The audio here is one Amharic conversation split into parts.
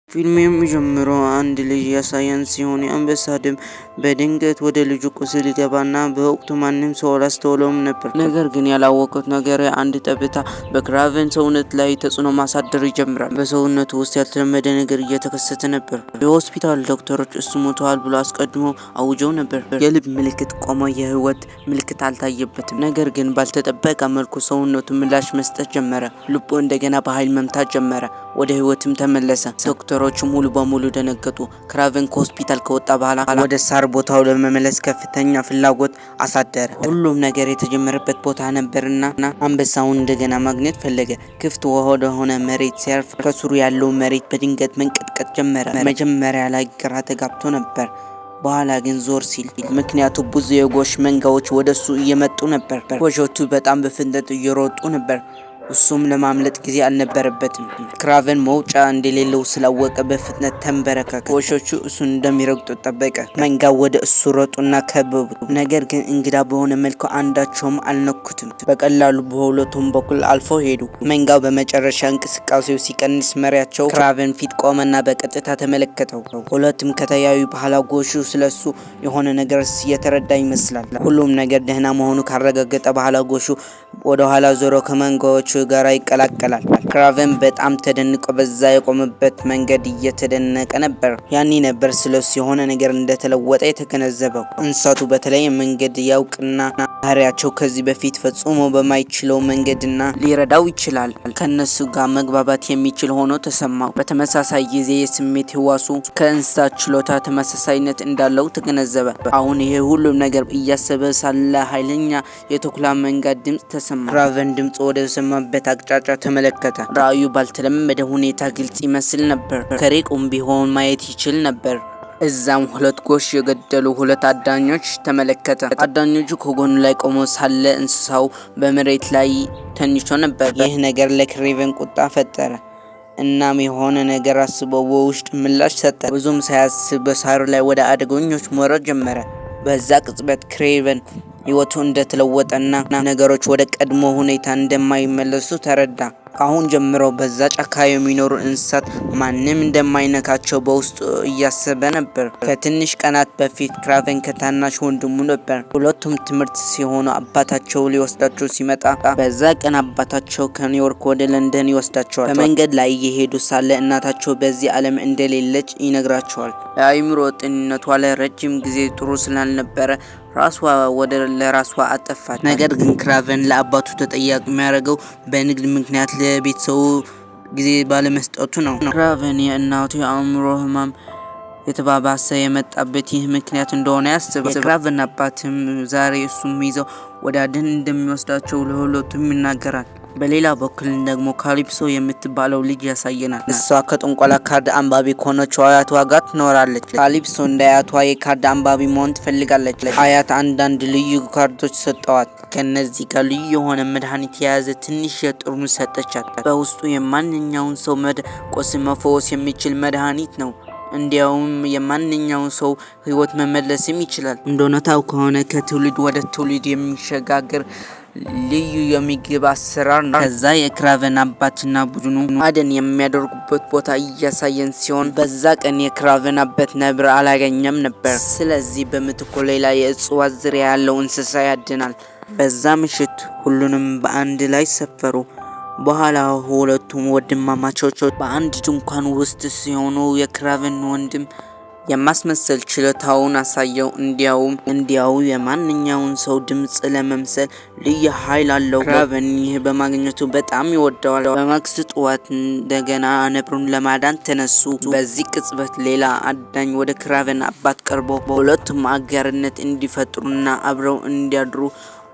ፊልሙ የሚጀምረው አንድ ልጅ ያሳየን ሲሆን የአንበሳ ደም በድንገት ወደ ልጁ ቁስል ይገባና በወቅቱ ማንም ሰው አላስተውለውም ነበር። ነገር ግን ያላወቁት ነገር አንድ ጠብታ በክራቨን ሰውነት ላይ ተጽዕኖ ማሳደር ይጀምራል። በሰውነቱ ውስጥ ያልተለመደ ነገር እየተከሰተ ነበር። የሆስፒታል ዶክተሮች እሱ ሞተዋል ብሎ አስቀድሞ አውጀው ነበር። የልብ ምልክት ቆመ፣ የህይወት ምልክት አልታየበትም። ነገር ግን ባልተጠበቀ መልኩ ሰውነቱ ምላሽ መስጠት ጀመረ። ልቡ እንደገና በኃይል መምታት ጀመረ፣ ወደ ህይወትም ተመለሰ። ዶክተሮቹ ሙሉ በሙሉ ደነገጡ። ክራቨን ከሆስፒታል ከወጣ በኋላ ወደ ሳር ቦታው ለመመለስ ከፍተኛ ፍላጎት አሳደረ። ሁሉም ነገር የተጀመረበት ቦታ ነበርና አንበሳውን እንደገና ማግኘት ፈለገ። ክፍት ወደ ሆነ መሬት ሲያርፍ ከስሩ ያለው መሬት በድንገት መንቀጥቀጥ ጀመረ። መጀመሪያ ላይ ግራ ተጋብቶ ነበር። በኋላ ግን ዞር ሲል ምክንያቱ ብዙ የጎሽ መንጋዎች ወደሱ እየመጡ ነበር። ጎሾቹ በጣም በፍጥነት እየሮጡ ነበር። እሱም ለማምለጥ ጊዜ አልነበረበትም። ክራቨን መውጫ እንደሌለው ስላወቀ በፍጥነት ተንበረከከ። ጎሾቹ እሱን እንደሚረግጡት ጠበቀ። መንጋው ወደ እሱ ሮጡና ከበቡት። ነገር ግን እንግዳ በሆነ መልኩ አንዳቸውም አልነኩትም። በቀላሉ በሁለቱም በኩል አልፈው ሄዱ። መንጋው በመጨረሻ እንቅስቃሴው ሲቀንስ መሪያቸው ክራቨን ፊት ቆመና በቀጥታ ተመለከተው። ሁለቱም ከተያዩ በኋላ ጎሹ ስለሱ የሆነ ነገር የተረዳ ይመስላል። ሁሉም ነገር ደህና መሆኑ ካረጋገጠ በኋላ ጎሹ ወደ ኋላ ዞሮ ከመንጋዎቹ ጋር ይቀላቀላል። ክራቨን በጣም ተደንቆ በዛ የቆመበት መንገድ እየተደነቀ ነበር። ያኔ ነበር ስለሱ የሆነ ነገር እንደተለወጠ የተገነዘበው። እንስሳቱ በተለየ መንገድ ያውቅና ባህሪያቸው ከዚህ በፊት ፈጽሞ በማይችለው መንገድና ሊረዳው ይችላል። ከነሱ ጋር መግባባት የሚችል ሆኖ ተሰማው። በተመሳሳይ ጊዜ የስሜት ህዋሱ ከእንስሳት ችሎታ ተመሳሳይነት እንዳለው ተገነዘበ። አሁን ይሄ ሁሉም ነገር እያሰበ ሳለ ኃይለኛ የተኩላ መንጋ ድምጽ ተሰማ። ክራቨን ድምጽ ወደ ሰማበት አቅጣጫ ተመለከተ። ራእዩ ባልተለመደ ሁኔታ ግልጽ ይመስል ነበር። ከሩቅም ቢሆን ማየት ይችል ነበር። እዛም ሁለት ጎሽ የገደሉ ሁለት አዳኞች ተመለከተ። አዳኞቹ ከጎኑ ላይ ቆመው ሳለ እንስሳው በመሬት ላይ ተኝቶ ነበር። ይህ ነገር ለክራቨን ቁጣ ፈጠረ። እናም የሆነ ነገር አስቦ በውስጥ ምላሽ ሰጠ። ብዙም ሳያስብ በሳሩ ላይ ወደ አደገኞች መሮጥ ጀመረ። በዛ ቅጽበት ክራቨን ህይወቱ እንደተለወጠና ነገሮች ወደ ቀድሞ ሁኔታ እንደማይመለሱ ተረዳ። ካሁን ጀምሮ በዛ ጫካ የሚኖሩ እንስሳት ማንም እንደማይነካቸው በውስጡ እያሰበ ነበር። ከትንሽ ቀናት በፊት ክራቨን ከታናሽ ወንድሙ ነበር። ሁለቱም ትምህርት ሲሆኑ አባታቸው ሊወስዳቸው ሲመጣ በዛ ቀን አባታቸው ከኒውዮርክ ወደ ለንደን ይወስዳቸዋል። በመንገድ ላይ እየሄዱ ሳለ እናታቸው በዚህ ዓለም እንደሌለች ይነግራቸዋል። የአእምሮ ጤንነቷ ለረጅም ጊዜ ጥሩ ስላልነበረ ለራሷ አጠፋች። ነገር ግን ክራቨን ለአባቱ ተጠያቂ የሚያደርገው በንግድ ምክንያት ለቤተሰቡ ጊዜ ባለመስጠቱ ነው። ክራቨን የእናቱ የአእምሮ ህመም የተባባሰ የመጣበት ይህ ምክንያት እንደሆነ ያስባል። ክራቨን አባትም ዛሬ እሱም ይዘው ወደ አደን እንደሚወስዳቸው ለሁለቱም ይናገራል። በሌላ በኩል ደግሞ ካሊፕሶ የምትባለው ልጅ ያሳየናል። እሷ ከጥንቆላ ካርድ አንባቢ ከሆነችው አያቷ ጋር ትኖራለች። ካሊፕሶ እንደ አያቷ የካርድ አንባቢ መሆን ትፈልጋለች። አያት አንዳንድ ልዩ ካርዶች ሰጠዋት። ከነዚህ ጋር ልዩ የሆነ መድኃኒት የያዘ ትንሽ የጠርሙስ ሰጠቻት። በውስጡ የማንኛውን ሰው ቁስል መፈወስ የሚችል መድኃኒት ነው። እንዲያውም የማንኛውን ሰው ህይወት መመለስም ይችላል። እንደሆነታው ከሆነ ከትውልድ ወደ ትውልድ የሚሸጋገር ልዩ የምግብ አሰራር ነው። ከዛ የክራቨን አባትና ቡድኑ አደን የሚያደርጉበት ቦታ እያሳየን ሲሆን በዛ ቀን የክራቨን አባት ነብር አላገኘም ነበር። ስለዚህ በምትኩ ሌላ የእጽዋት ዝርያ ያለው እንስሳ ያድናል። በዛ ምሽት ሁሉንም በአንድ ላይ ሰፈሩ። በኋላ ሁለቱም ወንድማማቾች በአንድ ድንኳን ውስጥ ሲሆኑ የክራቨን ወንድም የማስመሰል ችሎታውን አሳየው። እንዲያው የማንኛውን ሰው ድምጽ ለመምሰል ልዩ ኃይል አለው። ክራቨን ይህ በማግኘቱ በጣም ይወደዋል። በማግስቱ ጠዋት እንደገና ነብሩን ለማዳን ተነሱ። በዚህ ቅጽበት ሌላ አዳኝ ወደ ክራቨን አባት ቀርቦ በሁለቱም አጋርነት እንዲፈጥሩና አብረው እንዲያድሩ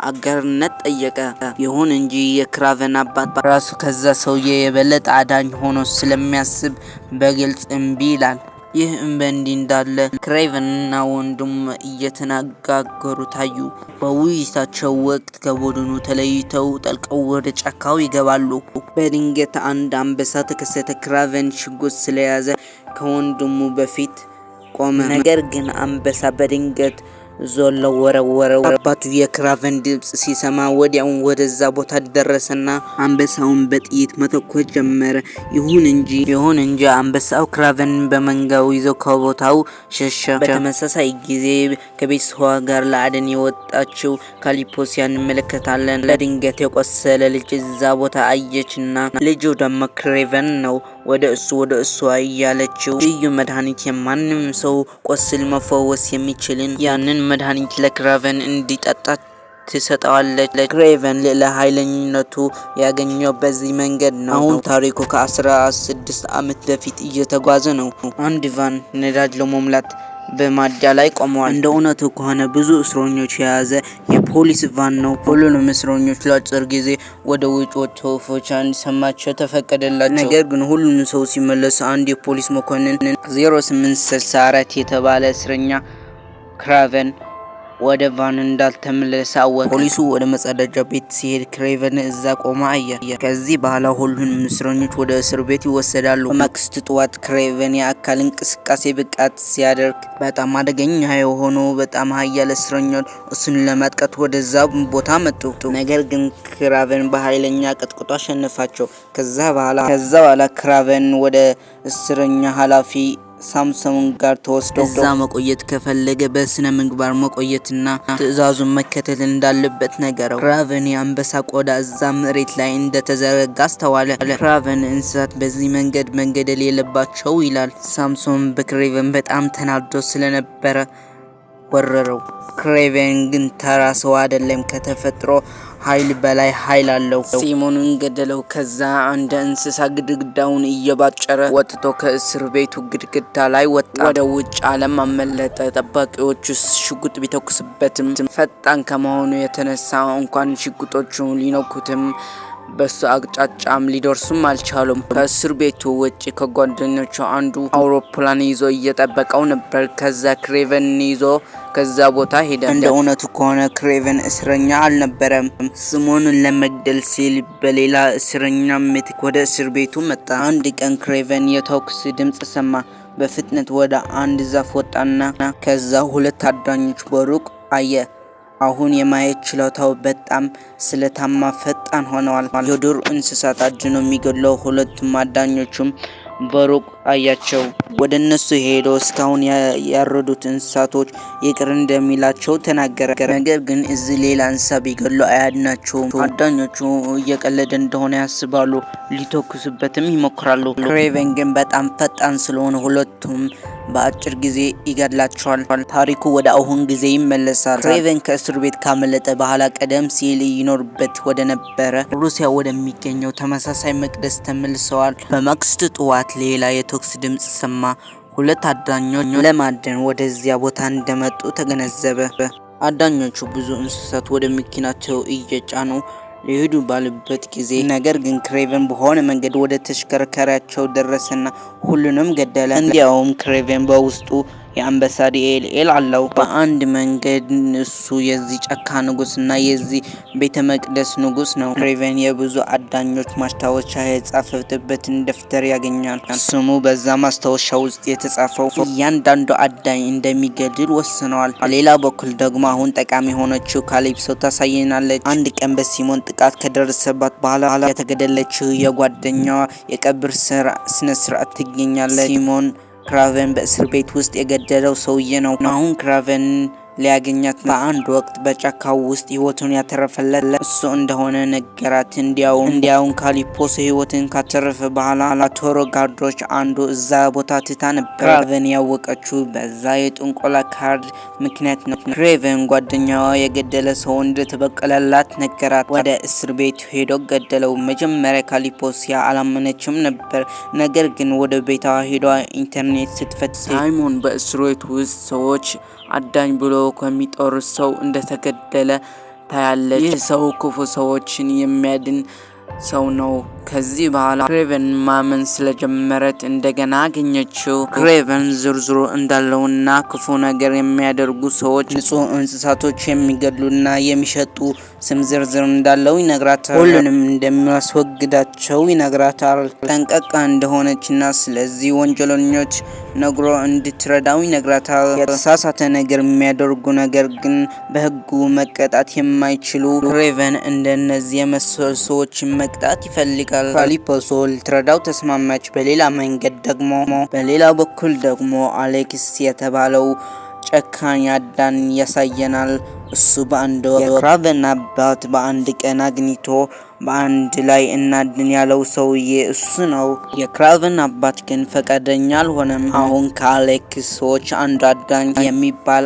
አጋርነት ጠየቀ። ይሁን እንጂ የክራቨን አባት ራሱ ከዛ ሰውዬ የበለጠ አዳኝ ሆኖ ስለሚያስብ በግልጽ እምቢ ይላል። ይህ በእንዲህ እንዳለ ክራቨንና ወንድሙ እየተነጋገሩ ታዩ። በውይይታቸው ወቅት ከቡድኑ ተለይተው ጠልቀው ወደ ጫካው ይገባሉ። በድንገት አንድ አንበሳ ተከሰተ። ክራቨን ሽጉጥ ስለያዘ ከወንድሙ በፊት ቆመ። ነገር ግን አንበሳ በድንገት ዞሎ ወረወረው። አባቱ የክራቨን ድምጽ ሲሰማ ወዲያው ወደዛ ቦታ ደረሰና አንበሳውን በጥይት መተኮስ ጀመረ። ይሁን እንጂ አንበሳው ክራቨንን በመንጋው ይዞ ከቦታው ሸሸ። በተመሳሳይ ጊዜ ከቤተሰቧ ጋር ለአደን የወጣችው ካሊፖሲያ እንመለከታለን። ለድንገት የቆሰለ ልጅ እዛ ቦታ አየችና ልጁ ደግሞ ክሬቨን ነው ወደ እሷ እያለችው ልዩ መድኃኒት የማንም ሰው ቆስል መፈወስ የሚችልን ያንን መድኃኒት ለክራቨን እንዲጠጣ ትሰጠዋለች። ክሬቨን ለኃይለኝነቱ ያገኘው በዚህ መንገድ ነው። አሁን ታሪኩ ከ16 ዓመት በፊት እየተጓዘ ነው። አንድ ቫን ነዳጅ ለመሙላት በማደያ ላይ ቆመዋል። እንደ እውነቱ ከሆነ ብዙ እስረኞች የያዘ የፖሊስ ቫን ነው። ሁሉንም እስረኞች ለአጭር ጊዜ ወደ ውጭ ወጥተው ፎቻ እንዲሰማቸው ተፈቀደላቸው። ነገር ግን ሁሉም ሰው ሲመለስ አንድ የፖሊስ መኮንን 0864 የተባለ እስረኛ ክራቨን ወደ ቫን እንዳልተመለሰ አወቀ። ፖሊሱ ወደ መጸዳጃ ቤት ሲሄድ ክሬቨን እዛ ቆማ አየ። ከዚህ በኋላ ሁሉንም እስረኞች ወደ እስር ቤት ይወሰዳሉ። በማግስቱ ጠዋት ክሬቨን የአካል እንቅስቃሴ ብቃት ሲያደርግ በጣም አደገኛ የሆኑ በጣም ኃያል እስረኞች እሱን ለማጥቃት ወደዛ ቦታ መጡ። ነገር ግን ክራቨን በኃይለኛ ቀጥቅጦ አሸነፋቸው። ከዛ በኋላ ክራቨን ወደ እስረኛ ኃላፊ ሳምሶን ጋር ተወስዶ እዛ መቆየት ከፈለገ በስነ ምግባር መቆየትና ትዕዛዙን መከተል እንዳለበት ነገረው። ክራቨን የአንበሳ ቆዳ እዛ መሬት ላይ እንደተዘረጋ አስተዋለ። ክራቨን እንስሳት በዚህ መንገድ መገደል የለባቸው ይላል። ሳምሶን በክሬቨን በጣም ተናዶ ስለነበረ ወረረው። ክሬቨን ግን ተራ ሰው አይደለም፣ ከተፈጥሮ ኃይል በላይ ኃይል አለው። ሲሞኑን ገደለው። ከዛ እንደ እንስሳ ግድግዳውን እየባጨረ ወጥቶ ከእስር ቤቱ ግድግዳ ላይ ወጣ። ወደ ውጭ ዓለም አመለጠ። ጠባቂዎቹ ሽጉጥ ቢተኩስበትም ፈጣን ከመሆኑ የተነሳ እንኳን ሽጉጦቹ ሊነኩትም በሱ አቅጣጫም ሊደርሱም አልቻሉም። ከእስር ቤቱ ውጭ ከጓደኞቹ አንዱ አውሮፕላን ይዞ እየጠበቀው ነበር። ከዛ ክሬቨን ይዞ ከዛ ቦታ ሄደ። እንደ እውነቱ ከሆነ ክሬቨን እስረኛ አልነበረም። ሲሞንን ለመግደል ሲል በሌላ እስረኛ ምትክ ወደ እስር ቤቱ መጣ። አንድ ቀን ክሬቨን የተኩስ ድምጽ ሰማ። በፍጥነት ወደ አንድ ዛፍ ወጣና ከዛ ሁለት አዳኞች በሩቅ አየ። አሁን የማየት ችሎታው በጣም ስለታማ ፈጣን ሆነዋል። የዱር እንስሳት አድኖ የሚገድለው ሁለቱም አዳኞቹም በሩቅ አያቸው። ወደ እነሱ ሄዶ እስካሁን ያረዱት እንስሳቶች ይቅር እንደሚላቸው ተናገረ። ነገር ግን እዚህ ሌላ እንስሳ ቢገድሉ አያድናቸውም። አዳኞቹ እየቀለደ እንደሆነ ያስባሉ፣ ሊተኩሱበትም ይሞክራሉ። ክሬቨን ግን በጣም ፈጣን ስለሆነ ሁለቱም በአጭር ጊዜ ይገድላቸዋል። ታሪኩ ወደ አሁን ጊዜ ይመለሳል። ክሬቨን ከእስር ቤት ካመለጠ በኋላ ቀደም ሲል ይኖርበት ወደ ነበረ ሩሲያ ወደሚገኘው ተመሳሳይ መቅደስ ተመልሰዋል። በማግስቱ ጠዋት ሌላ የተኩስ ድምጽ ሰማ። ሁለት አዳኞች ለማደን ወደዚያ ቦታ እንደመጡ ተገነዘበ። አዳኞቹ ብዙ እንስሳት ወደ መኪናቸው እየጫኑ ሊሄዱ ባሉበት ጊዜ ነገር ግን ክሬቨን በሆነ መንገድ ወደ ተሽከርካሪያቸው ደረሰና ሁሉንም ገደለ። እንዲያውም ክሬቨን በውስጡ የአንበሳ ዲኤንኤ አለው። በአንድ መንገድ እሱ የዚህ ጫካ ንጉስና የዚህ ቤተ መቅደስ ንጉስ ነው። ክሬቨን የብዙ አዳኞች ማስታወሻ የጻፈበትን ደብተር ያገኛል። ስሙ በዛ ማስታወሻ ውስጥ የተጻፈው እያንዳንዱ አዳኝ እንደሚገድል ወስነዋል። ሌላ በኩል ደግሞ አሁን ጠቃሚ የሆነችው ካሊፕሶ ታሳየናለች። አንድ ቀን በሲሞን ጥቃት ከደረሰባት በኋላ የተገደለችው የጓደኛዋ የቀብር ስነ ስርዓት ትገኛለች። ሲሞን ክራቨን በእስር ቤት ውስጥ የገደለው ሰውዬ ነው። አሁን ክራቨን ሊያገኛት በአንድ ወቅት በጫካው ውስጥ ህይወቱን ያተረፈለት እሱ እንደሆነ ነገራት። እንዲያውም ካሊፖስ ህይወትን ካተረፈ በኋላ ቶሮ ጋርዶች አንዱ እዛ ቦታ ትታ ነበር። ክራቨን ያወቀችው በዛ የጥንቆላ ካርድ ምክንያት ነው። ክሬቨን ጓደኛዋ የገደለ ሰው እንደተበቀለላት ነገራት። ወደ እስር ቤት ሄዶ ገደለው። መጀመሪያ ካሊፖሲያ አላመነችም ነበር። ነገር ግን ወደ ቤቷ ሄዶ ኢንተርኔት ስትፈትሽ ሳይሞን በእስር ቤት ውስጥ ሰዎች አዳኝ ብሎ ከሚጠሩ ሰው እንደተገደለ ታያለች። ይህ ሰው ክፉ ሰዎችን የሚያድን ሰው ነው። ከዚህ በኋላ ክሬቨን ማመን ስለጀመረት እንደገና አገኘችው። ክሬቨን ዝርዝሩ እንዳለውና ክፉ ነገር የሚያደርጉ ሰዎች ንጹህ እንስሳቶች የሚገድሉና የሚሸጡ ስም ዝርዝር እንዳለው ይነግራታል። ሁሉንም እንደሚያስወግዳቸው ይነግራታል። ጠንቀቃ እንደሆነችና ስለዚህ ወንጀለኞች ነግሮ እንድትረዳው ይነግራታል። የተሳሳተ ነገር የሚያደርጉ ነገር ግን በህጉ መቀጣት የማይችሉ ክሬቨን እንደነዚህ የመሰሉ ሰዎችን መቅጣት ይፈልጋል። ካሊፖሶ ልትረዳው ተስማማች። በሌላ በኩል ደግሞ አሌክስ የተባለው ጨካኝ አዳኝ ያሳየናል። እሱ በአንድ የክራቨን አባት በአንድ ቀን አግኝቶ በአንድ ላይ እናድን ያለው ሰውዬ እሱ ነው። የክራቨን አባት ግን ፈቃደኛ አልሆነም። አሁን ከአሌክስ ሰዎች አንዱ አዳኝ የሚባል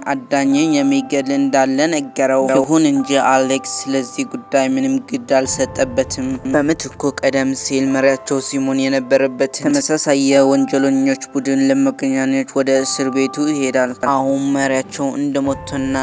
አዳኝን የሚገድል እንዳለ ነገረው። ይሁን እንጂ አሌክስ ስለዚህ ጉዳይ ምንም ግድ አልሰጠበትም። በምትኩ ቀደም ሲል መሪያቸው ሲሞን የነበረበት ተመሳሳይ የወንጀለኞች ቡድን ለመገናኘት ወደ እስር ቤቱ ይሄዳል። አሁን መሪያቸው እንደሞተና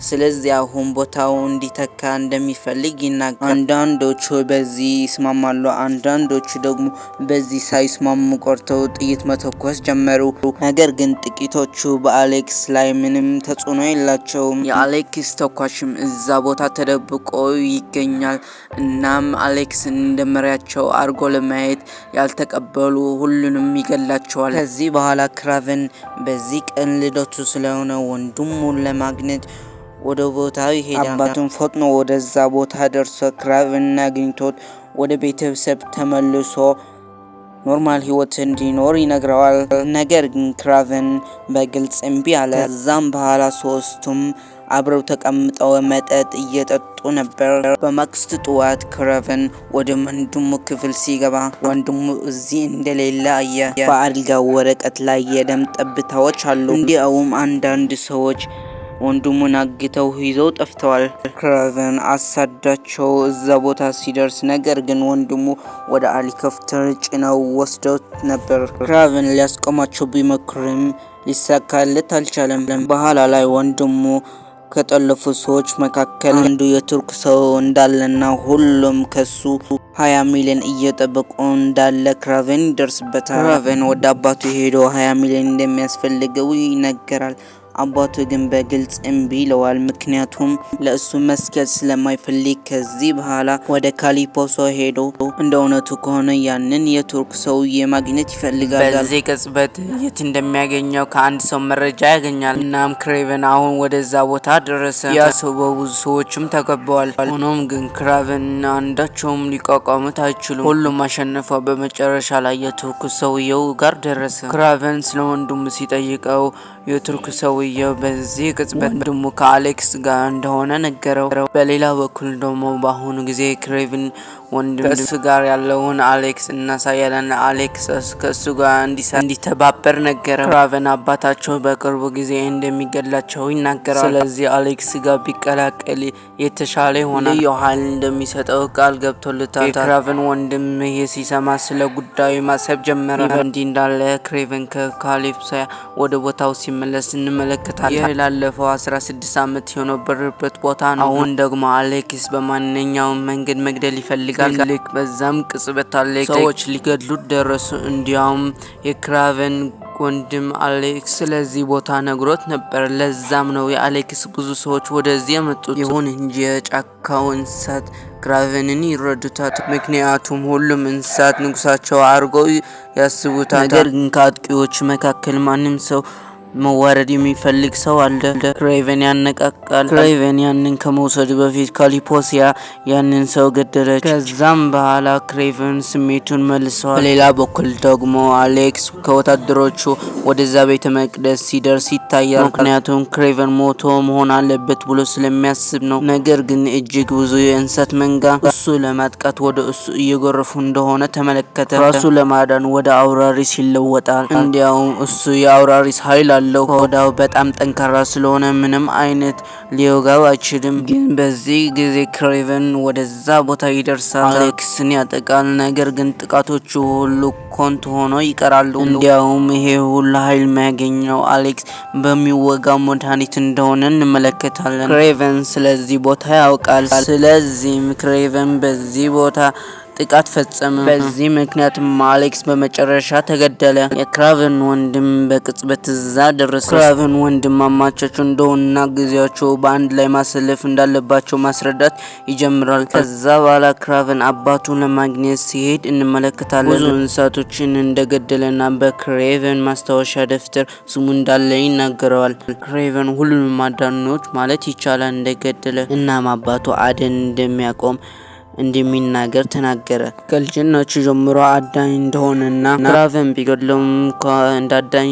ስለዚህ አሁን ቦታው እንዲተካ እንደሚፈልግ ይናገራል። አንዳንዶቹ በዚህ ይስማማሉ፣ አንዳንዶቹ ደግሞ በዚህ ሳይስማሙ ቆርተው ጥይት መተኮስ ጀመሩ። ነገር ግን ጥቂቶቹ በአሌክስ ላይ ምንም ተጽዕኖ የላቸውም። የአሌክስ ተኳሽም እዛ ቦታ ተደብቆ ይገኛል። እናም አሌክስ እንደመሪያቸው አርጎ ለማየት ያልተቀበሉ ሁሉንም ይገላቸዋል። ከዚህ በኋላ ክራቨን በዚህ ቀን ልደቱ ስለሆነ ወንድሙን ለማግኘት ወደ ቦታው ይሄዳል። አባቱን ፈጥኖ ወደዛ ቦታ ደርሶ ክራቨን አግኝቶት ወደ ቤተሰብ ተመልሶ ኖርማል ህይወት እንዲኖር ይነግረዋል። ነገር ግን ክራቨን በግልጽ እምቢ አለ። ከዛም በኋላ ሶስቱም አብረው ተቀምጠው መጠጥ እየጠጡ ነበር። በማግስቱ ጠዋት ክራቨን ወደ ወንድሙ ክፍል ሲገባ ወንድሙ እዚህ እንደሌለ አየ። በአልጋው ወረቀት ላይ የደም ጠብታዎች አሉ። እንዲያውም አንዳንድ ሰዎች ወንድሙን አግተው ይዘው ጠፍተዋል። ክራቨን አሳዳቸው እዛ ቦታ ሲደርስ ነገር ግን ወንድሙ ወደ ሄሊኮፕተር ጭነው ወስደው ነበር። ክራቨን ሊያስቆማቸው ቢሞክርም ሊሳካለት አልቻለም። በኋላ ላይ ወንድሙ ከጠለፉ ሰዎች መካከል አንዱ የቱርክ ሰው እንዳለና ሁሉም ከሱ 20 ሚሊዮን እየጠበቁ እንዳለ ክራቨን ይደርስበታል። ክራቨን ወደ አባቱ ሄዶ 20 ሚሊዮን እንደሚያስፈልገው ይነገራል። አባቱ ግን በግልጽ እምቢ ይለዋል። ምክንያቱም ለእሱ መስገድ ስለማይፈልግ። ከዚህ በኋላ ወደ ካሊፖሶ ሄዶ እንደ እውነቱ ከሆነ ያንን የቱርክ ሰውዬ ማግኘት ይፈልጋል። በዚህ ቅጽበት የት እንደሚያገኘው ከአንድ ሰው መረጃ ያገኛል። እናም ክራቨን አሁን ወደዛ ቦታ ደረሰ። ያ ሰው በብዙ ሰዎችም ተከበዋል። ሆኖም ግን ክራቨን አንዳቸውም ሊቋቋሙት አይችሉም። ሁሉም አሸንፈው በመጨረሻ ላይ የቱርክ ሰውዬው ጋር ደረሰ። ክራቨን ስለ ወንድሙ ሲጠይቀው የቱርክ ሰውዬው በዚህ ቅጽበት ወንድሙ ከአሌክስ ጋር እንደሆነ ነገረው። በሌላ በኩል ደግሞ በአሁኑ ጊዜ ክራቨን ወንድም ከሱ ጋር ያለውን አሌክስ እናሳያለን። አሌክስ ከሱ ጋር እንዲተባበር ነገረው። ክራቨን አባታቸው በቅርቡ ጊዜ እንደሚገድላቸው ይናገራል። ስለዚህ አሌክስ ጋር ቢቀላቀል የተሻለ ይሆናል። ልዩ ኃይል እንደሚሰጠው ቃል ገብቶለታል። የክራቨን ወንድም ይሄ ሲሰማ ስለ ጉዳዩ ማሰብ ጀመረ። እንዲህ እንዳለ ክራቨን ከካሊፖሶ ወደ ቦታው ሲመለስ እንመለከታለን። ይህ ላለፈው 16 ዓመት የነበረበት ቦታ ነው። አሁን ደግሞ አሌክስ በማንኛውም መንገድ መግደል ይፈልጋል። ልክ በዛም ቅጽበት አሌክስ ሰዎች ሊገድሉት ደረሱ። እንዲያውም የክራቨን ወንድም አሌክስ ስለዚህ ቦታ ነግሮት ነበር። ለዛም ነው የአሌክስ ብዙ ሰዎች ወደዚህ የመጡት። ይሁን እንጂ የጫካው እንስሳት ክራቨንን ይረዱታል። ምክንያቱም ሁሉም እንስሳት ንጉሳቸው አድርገው ያስቡታል። ነገር ግን ከአጥቂዎች መካከል ማንም ሰው መዋረድ የሚፈልግ ሰው አለ። ክራቨን ያነቃቃል። ክራቨን ያንን ከመውሰዱ በፊት ካሊፖሶ ያንን ሰው ገደለች። ከዛም በኋላ ክራቨን ስሜቱን መልሰዋል። በሌላ በኩል ደግሞ አሌክስ ከወታደሮቹ ወደዛ ቤተ መቅደስ ሲደርስ ይታያል። ምክንያቱም ክራቨን ሞቶ መሆን አለበት ብሎ ስለሚያስብ ነው። ነገር ግን እጅግ ብዙ የእንስሳት መንጋ እሱ ለማጥቃት ወደ እሱ እየጎረፉ እንደሆነ ተመለከተ። ራሱ ለማዳን ወደ አውራሪስ ይለወጣል። እንዲያውም እሱ የአውራሪስ ኃይል ቆዳው በጣም ጠንካራ ስለሆነ ምንም አይነት ሊወጋው አይችልም። ግን በዚህ ጊዜ ክራቨን ወደዛ ቦታ ይደርሳል። አሌክስን ያጠቃል። ነገር ግን ጥቃቶቹ ሁሉ ኮንቱ ሆኖ ይቀራሉ። እንዲያውም ይሄ ሁሉ ኃይል የሚያገኘው አሌክስ በሚወጋው መድኃኒት እንደሆነ እንመለከታለን። ክራቨን ስለዚህ ቦታ ያውቃል። ስለዚህም ክራቨን በዚህ ቦታ ጥቃት ፈጸመ። በዚህ ምክንያትም አሌክስ በመጨረሻ ተገደለ። የክራቨን ወንድም በቅጽበት እዛ ደረሰ። ክራቨን ወንድማማቾች እንደሆኑና ጊዜያቸው በአንድ ላይ ማሳለፍ እንዳለባቸው ማስረዳት ይጀምራል። ከዛ በኋላ ክራቨን አባቱን ለማግኘት ሲሄድ እንመለከታለን። ብዙ እንስሳቶችን እንደገደለና በክሬቨን ማስታወሻ ደብተር ስሙ እንዳለ ይናገረዋል። ክሬቨን ሁሉንም አዳኞች ማለት ይቻላል እንደገደለ እናም አባቱ አደን እንደሚያቆም እንደሚናገር ተናገረ። ከልጅነቱ ጀምሮ አዳኝ እንደሆነና ክራቨን ቢገድለውም እንዳዳኝ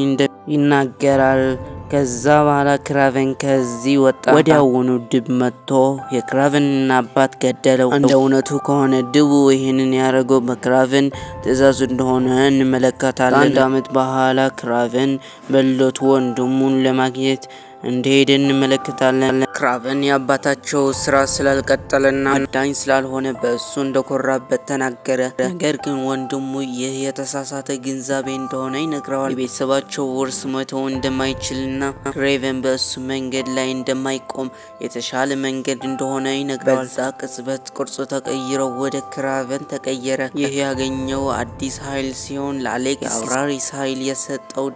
ይናገራል። ከዛ በኋላ ክራቨን ከዚህ ወጣ። ወዲያውኑ ድብ መጥቶ የክራቨን አባት ገደለው። እንደ እውነቱ ከሆነ ድቡ ይህንን ያደረገው በክራቨን ትዕዛዝ እንደሆነ እንመለከታለን። ከአንድ ዓመት በኋላ ክራቨን በልደቱ ወንድሙን ለማግኘት እንደሄደ እንመለከታለን። ክራቨን የአባታቸው ስራ ስላልቀጠለና አዳኝ ስላልሆነ በእሱ እንደኮራበት ተናገረ። ነገር ግን ወንድሙ ይህ የተሳሳተ ግንዛቤ እንደሆነ ይነግረዋል። የቤተሰባቸው ውርስ መተው እንደማይችልና ክራቨን በእሱ መንገድ ላይ እንደማይቆም የተሻለ መንገድ እንደሆነ ይነግረዋል። በዛ ቅጽበት ቅርጹ ተቀይረው ወደ ክራቨን ተቀየረ። ይህ ያገኘው አዲስ ኃይል ሲሆን ለአሌክስ የአውራሪስ ኃይል የሰጠው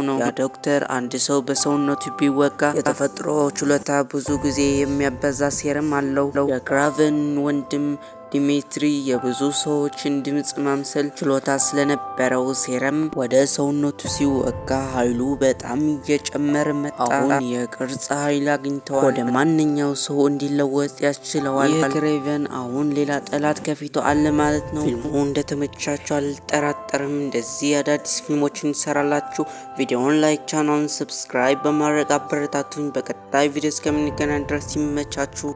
ነው። ያ ዶክተር አንድ ሰው በሰውነቱ ቢወጋ የተፈጥሮ ችሎታ ብዙ ጊዜ የሚያበዛ ሴረም አለው። የክራቨን ወንድም ዲሜትሪ የብዙ ሰዎችን ድምጽ ማምሰል ችሎታ ስለነበረው ሴረም ወደ ሰውነቱ ሲወጋ ኃይሉ በጣም እየጨመረ መጣ። አሁን የቅርጽ ኃይል አግኝተዋል። ወደ ማንኛው ሰው እንዲለወጥ ያስችለዋል። የክራቨን አሁን ሌላ ጠላት ከፊቱ አለ ማለት ነው። ፊልሙ እንደተመቻችሁ አልጠራጠርም። እንደዚህ አዳዲስ ፊልሞችን እንሰራላችሁ። ቪዲዮውን ላይክ፣ ቻናሉን ሰብስክራይብ በማድረግ አበረታቱኝ። በቀጣይ ቪዲዮ እስከምንገናኝ ድረስ ይመቻችሁ።